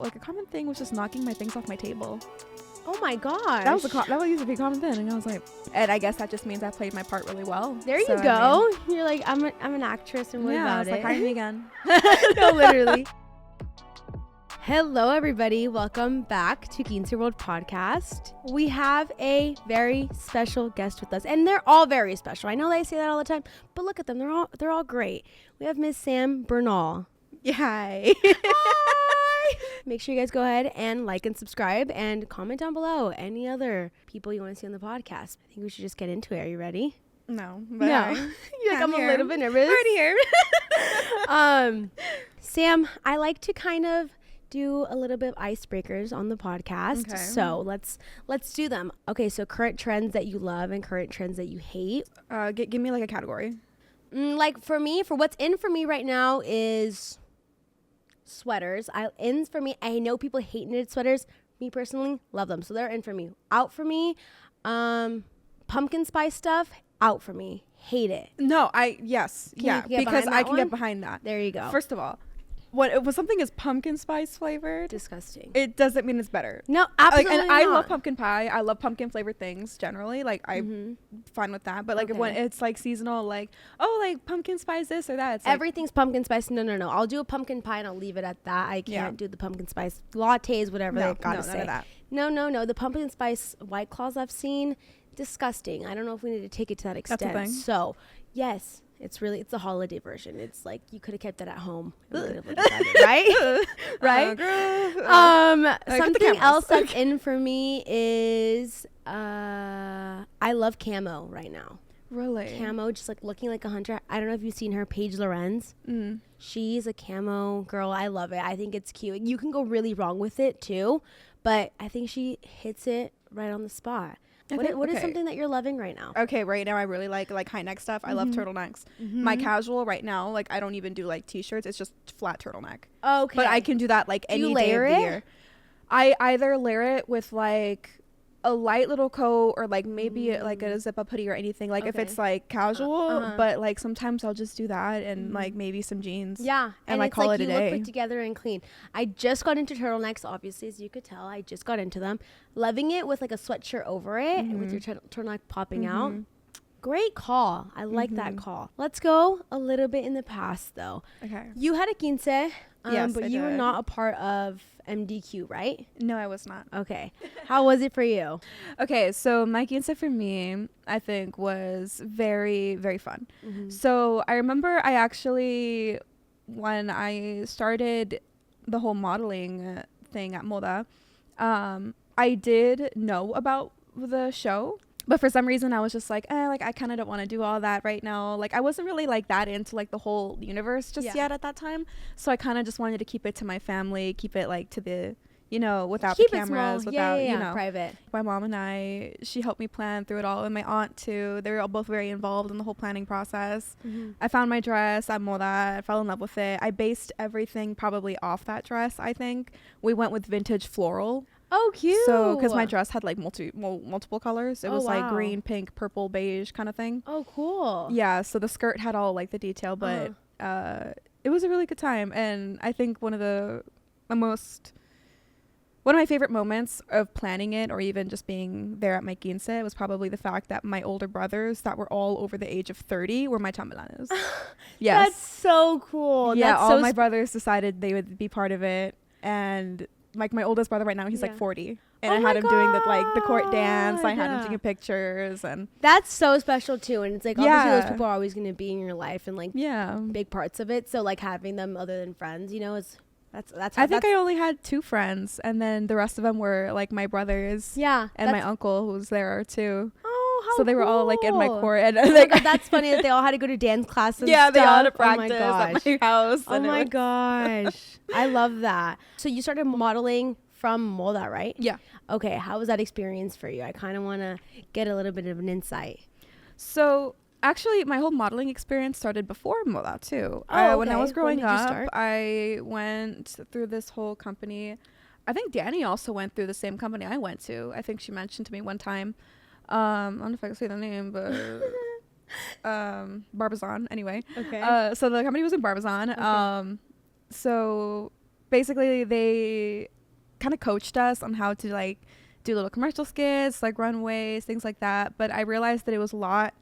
Like a common thing was just knocking my things off my table. Oh my gosh. That used to be a common thing, and I was like, and I guess that just means I played my part really well. There you go. You're like, I'm an actress, and what about it? Like, hire me again. No, literally. Hello, everybody. Welcome back to Quince World Podcast. We have a very special guest with us, and they're all very special. I know that I say that all the time, but look at them. They're all great. We have Miss Sam Bernal. Yeah, hi. Make sure you guys go ahead and like and subscribe and comment down below any other people you want to see on the podcast. I think we should just get into it. Are you ready? No. You're like, I'm a little bit nervous. Already here. Sam, I like to kind of do a little bit of icebreakers on the podcast. Okay. So let's do them. Okay, so current trends that you love and current trends that you hate. Give me like a category. Like for what's in for me right now is sweaters. I know people hate knitted sweaters. Me personally, love them. So they're in for me. Out for me, pumpkin spice stuff, out for me. Hate it. No, because I can get behind that. There you go. First of all, when something is pumpkin spice flavored, Disgusting. it doesn't mean it's better. No, absolutely and not. I love pumpkin pie. I love pumpkin flavored things generally. Like I'm fine with that. But like when it's like seasonal, like pumpkin spice this or that. It's everything's pumpkin spice. No. I'll do a pumpkin pie and I'll leave it at that. I can't do the pumpkin spice lattes, whatever they gotta say. None of that. No. The pumpkin spice White Claws I've seen, disgusting. I don't know if we need to take it to that extent. That's a thing. So yes. It's the holiday version. It's like you could have kept it at home, right? Right? Something else that's in for me is I love camo right now. Really? Camo, just like looking like a hunter. I don't know if you've seen her, Paige Lorenz. She's a camo girl. I love it. I think it's cute. You can go really wrong with it too, but I think she hits it right on the spot. What is something that you're loving right now? Okay, right now I really like high neck stuff. I love turtlenecks. My casual right now, like I don't even do like t-shirts. It's just flat turtleneck. Okay. But I can do that like any day of the year. I either layer it with like a light little coat or like maybe like a zip up hoodie or anything. Like if it's like casual, but like sometimes I'll just do that and like maybe some jeans. Yeah. And like call it a day. You look put together and clean. I just got into turtlenecks, obviously, as you could tell. I just got into them. Loving it with like a sweatshirt over it with your turtleneck popping out. Great call. I like that call. Let's go a little bit in the past though. Okay. You had a quince, yes, but you were not a part of MDQ, right? No, I was not. Okay. How was it for you? Okay, so my quince for me, I think, was very, very fun. So I remember when I started the whole modeling thing at Moda, I did know about the show. But for some reason, I was just like, I kind of don't want to do all that right now. Like, I wasn't really like that into like the whole universe just yet at that time. So I kind of just wanted to keep it to my family, keep it like to the, without the cameras, without, private. My mom and she helped me plan through it all. And my aunt too. They were all both very involved in the whole planning process. I found my dress at Moda. I fell in love with it. I based everything probably off that dress, I think. We went with vintage floral. Oh, cute. So, because my dress had like multiple colors. It was like green, pink, purple, beige kind of thing. Oh, cool. Yeah. So the skirt had all like the detail, but it was a really good time. And I think one of my favorite moments of planning it or even just being there at my quince was probably the fact that my older brothers that were all over the age of 30 were my chambelanes. Yes. That's so cool. Yeah. That's all my brothers decided they would be part of it. And like my oldest brother right now, he's like 40, and I had him doing the court dance. I had him taking pictures, and that's so special too. And it's like obviously those people are always going to be in your life and like big parts of it. So like having them other than friends, is that's. I think I only had 2 friends, and then the rest of them were like my brothers. Yeah, and my uncle who was there too. So they were all like in my court, and like that's funny that they all had to go to dance classes. Yeah, they all had to practice at my house. Oh my gosh, I love that. So you started modeling from Moda, right? Yeah. Okay, how was that experience for you? I kind of want to get a little bit of an insight. So actually, my whole modeling experience started before Moda too. When I was growing up, I went through this whole company. I think Danny also went through the same company I went to. I think she mentioned to me one time. I don't know if I can say the name, but Barbizon anyway. Okay. So the company was in Barbizon. Okay. So basically they kind of coached us on how to like do little commercial skits, like runways, things like that. But I realized that it was a lot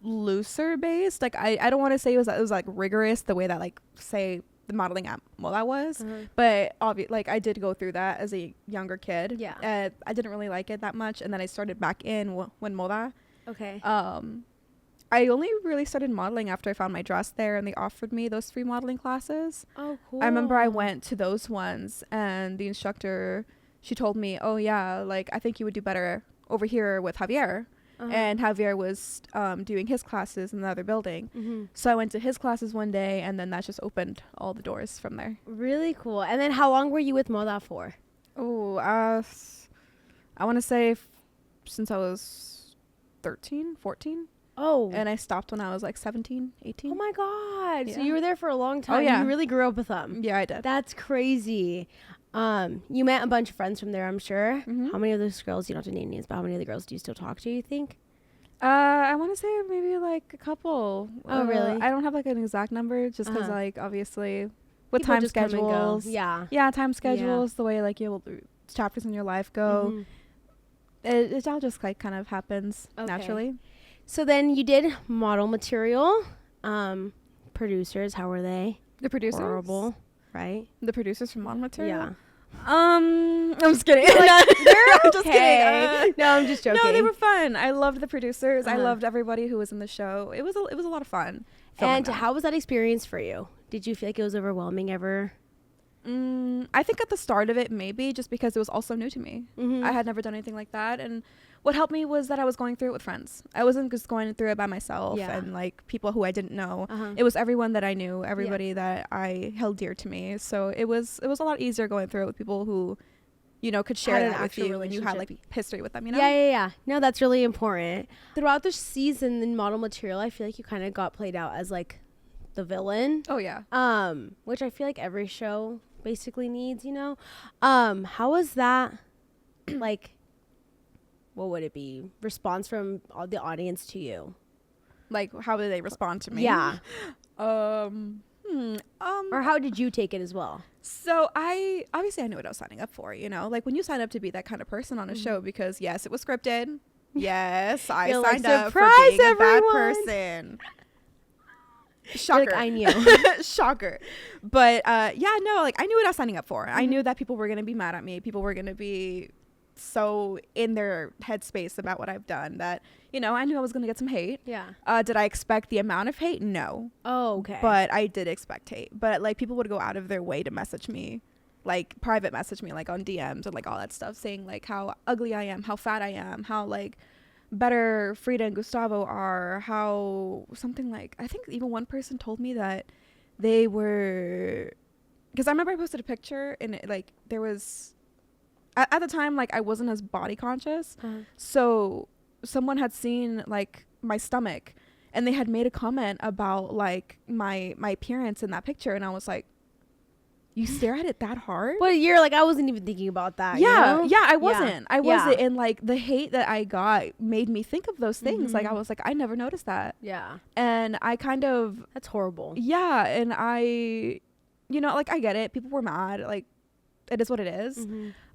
looser based. Like I don't want to say it was like rigorous the way that like say the modeling at Moda was, but like I did go through that as a younger kid. Yeah. I didn't really like it that much, and then I started back in when Moda. Okay. I only really started modeling after I found my dress there, and they offered me those free modeling classes. Oh, cool. I remember I went to those ones, and the instructor, she told me, oh yeah, like I think you would do better over here with Javier. And Javier was doing his classes in the other building. So I went to his classes one day, and then that just opened all the doors from there. Really cool. And then how long were you with Moda for? Oh, I want to say since I was 13, 14. Oh. And I stopped when I was like 17, 18. Oh my God. Yeah. So you were there for a long time. Oh, yeah. You really grew up with them. Yeah, I did. That's crazy. You met a bunch of friends from there, I'm sure. How many of those girls, you don't have to name names, but how many of the girls do you still talk to, you think? I want to say maybe like a couple. Oh, really? I don't have like an exact number just because like obviously with People time just come and go. schedules. Yeah, time schedules, the way like chapters in your life go. It all just like kind of happens naturally. So then you did model material. Producers, how were they? The producers? Horrible, right? The producers from Model Material? Yeah. I'm just kidding. Like, they're I'm just okay. kidding. No, I'm just joking. No, they were fun. I loved the producers. I loved everybody who was in the show. It was a lot of fun. And how was that experience for you? Did you feel like it was overwhelming ever? I think at the start of it, maybe, just because it was also new to me. I had never done anything like that. And what helped me was that I was going through it with friends. I wasn't just going through it by myself and like people who I didn't know. It was everyone that I knew, everybody that I held dear to me. So it was a lot easier going through it with people who, you know, could share that with you and you had like history with them, you know? Yeah. No, that's really important. Throughout the season in Model Material, I feel like you kind of got played out as like the villain. Oh yeah. Which I feel like every show basically needs, you know. How was that like, what would it be, response from the audience to you? Like, how did they respond to me? Yeah. Or how did you take it as well? So I knew what I was signing up for, you know, like when you sign up to be that kind of person on a show, because yes, it was scripted. Yes, I signed up for being a bad person. Shocker. Like, I knew. Shocker. But yeah, no, like I knew what I was signing up for. I knew that people were going to be mad at me. People were going to be so in their headspace about what I've done that, you know, I knew I was going to get some hate. Yeah. Did I expect the amount of hate? No. Oh, okay. But I did expect hate. But like people would go out of their way to message me, like private message me, like on DMs and like all that stuff, saying like how ugly I am, how fat I am, how like better Frida and Gustavo are, how something like, I think even one person told me that they were, because I remember I posted a picture and it, like there was at the time like I wasn't as body conscious, so someone had seen like my stomach and they had made a comment about like my appearance in that picture, and I was like, you stare at it that hard? But you're like, I wasn't even thinking about that. Yeah, you know? yeah, I wasn't. I wasn't. And like the hate that I got made me think of those things. Like I was like, I never noticed that. Yeah. And I kind of, that's horrible. yeah. And I, you know, like I get it. People were mad. Like it is what it is.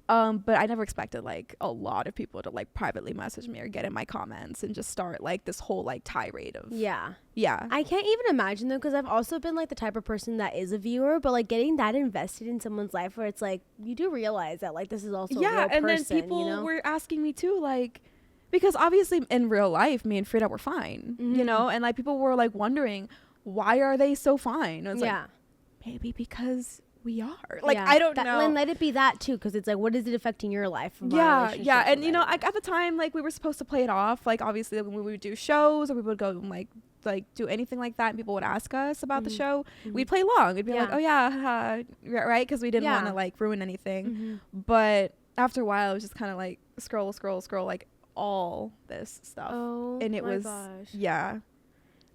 But I never expected like a lot of people to like privately message me or get in my comments and just start like this whole like tirade of yeah. I can't even imagine though, because I've also been like the type of person that is a viewer, but like getting that invested in someone's life where it's like you do realize that like this is also a real and person, then people you know? were asking me too, like, because obviously in real life me and Frida were fine, you know, and like people were like wondering why are they so fine, and it's like maybe because we are like I don't know, and let it be that too, because it's like, what is it affecting your life from yeah and you know, like at the time like we were supposed to play it off, like obviously when we would do shows or we would go and like do anything like that and people would ask us about the show, we'd play along, we'd be like, oh yeah, right, because we didn't want to like ruin anything. But after a while it was just kind of like scroll like all this stuff, and it was gosh.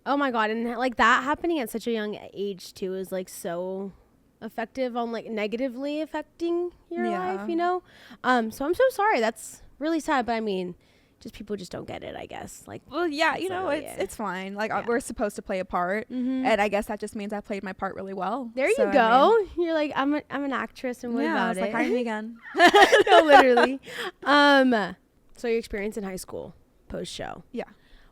Oh my god, and like that happening at such a young age too is like so effective on like negatively affecting your life, you know. So I'm so sorry, that's really sad, but I mean, just people just don't get it, I guess. Like, well, yeah, you know, it's fine. Like, we're supposed to play a part, and I guess that just means I played my part really well. There you go. I mean, you're like, I'm an actress, and what about it? Like, hire me again. No, literally. So your experience in high school, post show. Yeah.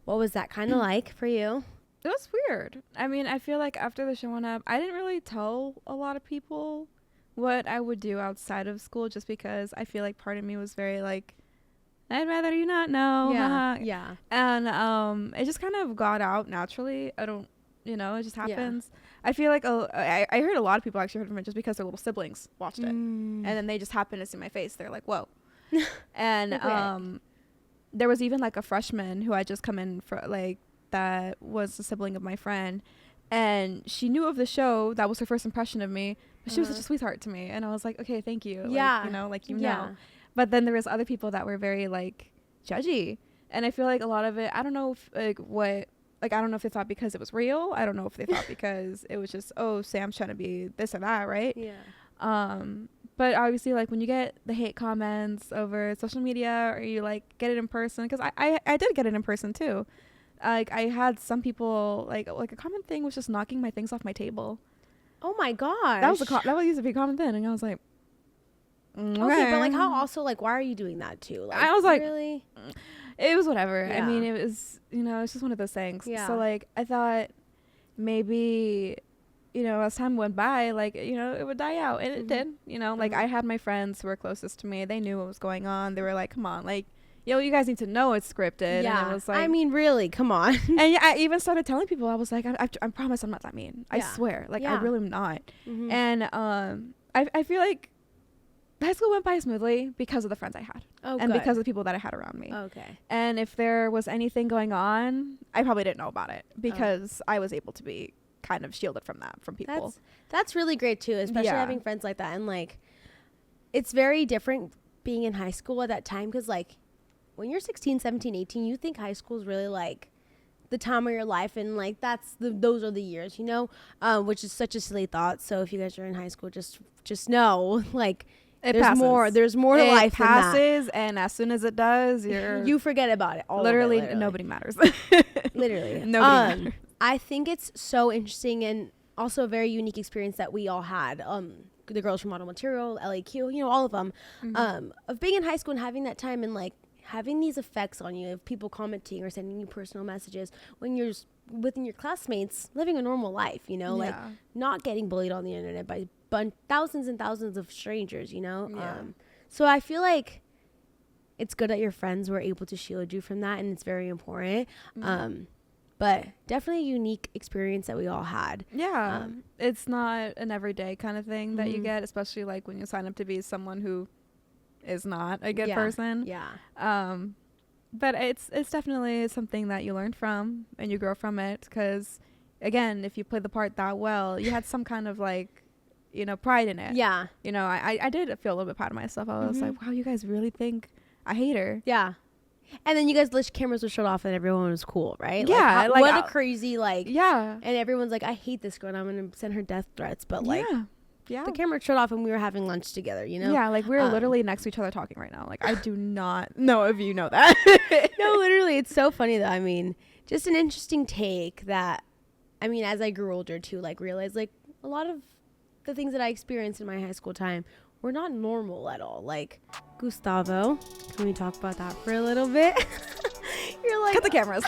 What was that kind of like for you? It was weird. I mean, I feel like after the show went up, I didn't really tell a lot of people what I would do outside of school, just because I feel like part of me was very like, I'd rather you not know. Yeah. And it just kind of got out naturally. I don't, you know, it just happens. Yeah. I feel like I heard a lot of people actually heard from it just because their little siblings watched it. And then they just happened to see my face. They're like, whoa. And there was even like a freshman who had just come in for like, that was a sibling of my friend, and she knew of the show. That was her first impression of me, but she was such a sweetheart to me, and I was like, okay, thank you. Yeah. Like, you know, like, you know. But then there was other people that were very like judgy, and I feel like a lot of it, I don't know if I don't know if they thought because it was real. I don't know if they thought because it was just, oh, Sam's trying to be this or that, right? Yeah. But obviously, like, when you get the hate comments over social media, or you like get it in person, because I did get it in person too. Like, I had some people like a common thing was just knocking my things off my table. Oh my gosh. That was used to be a common thing, and I was like, okay, but like, how also, like, why are you doing that too? Like, I was like, really? It was whatever. Yeah. I mean, it was, you know, it's just one of those things. Yeah. So like, I thought maybe, you know, as time went by, like, you know, it would die out, and it did. You know, like, I had my friends who were closest to me. They knew what was going on. They were like, come on, like, yo, you guys need to know it's scripted. Yeah. And it was like, I mean, really, come on. And yeah, I even started telling people, I was like, I promise I'm not that mean. I swear. Like, I really am not. And I feel like high school went by smoothly because of the friends I had. And because of the people that I had around me. Okay. And if there was anything going on, I probably didn't know about it, because I was able to be kind of shielded from that, from people. That's really great too, especially having friends like that. And like, it's very different being in high school at that time, because like, when you're 16, 17, 18, you think high school is really like the time of your life, and like those are the years, you know, which is such a silly thought. So if you guys are in high school, just know, like, there's more to life than that. It passes, and as soon as it does, you forget about it. Literally, nobody matters. Literally, nobody matters. I think it's so interesting, and also a very unique experience that we all had. The girls from Model Material, LAQ, you know, all of them, of being in high school and having that time, and like having these effects on you of people commenting or sending you personal messages when you're within your classmates living a normal life, you know, like not getting bullied on the internet by thousands and thousands of strangers, you know. So I feel like it's good that your friends were able to shield you from that, and it's very important. But definitely a unique experience that we all had. It's not an everyday kind of thing that you get, especially like when you sign up to be someone who is not a good person. But it's definitely something that you learn from and you grow from it, because again, if you play the part that well, you had some kind of like, you know, pride in it. You know, I did feel a little bit proud of myself. I was like, wow, you guys really think I hate her. And then you guys, the cameras were shut off and everyone was cool, right? Like what a crazy, like, and everyone's like, I hate this girl and I'm going to send her death threats. But like, Yeah. The camera shut off and we were having lunch together, you know? Yeah, like we're literally next to each other talking right now. Like I do not know if you know that. No, literally. It's so funny though. I mean, just an interesting take that, I mean, as I grew older too, like realized like a lot of the things that I experienced in my high school time were not normal at all. Like Gustavo, can we talk about that for a little bit? You're like, cut the cameras.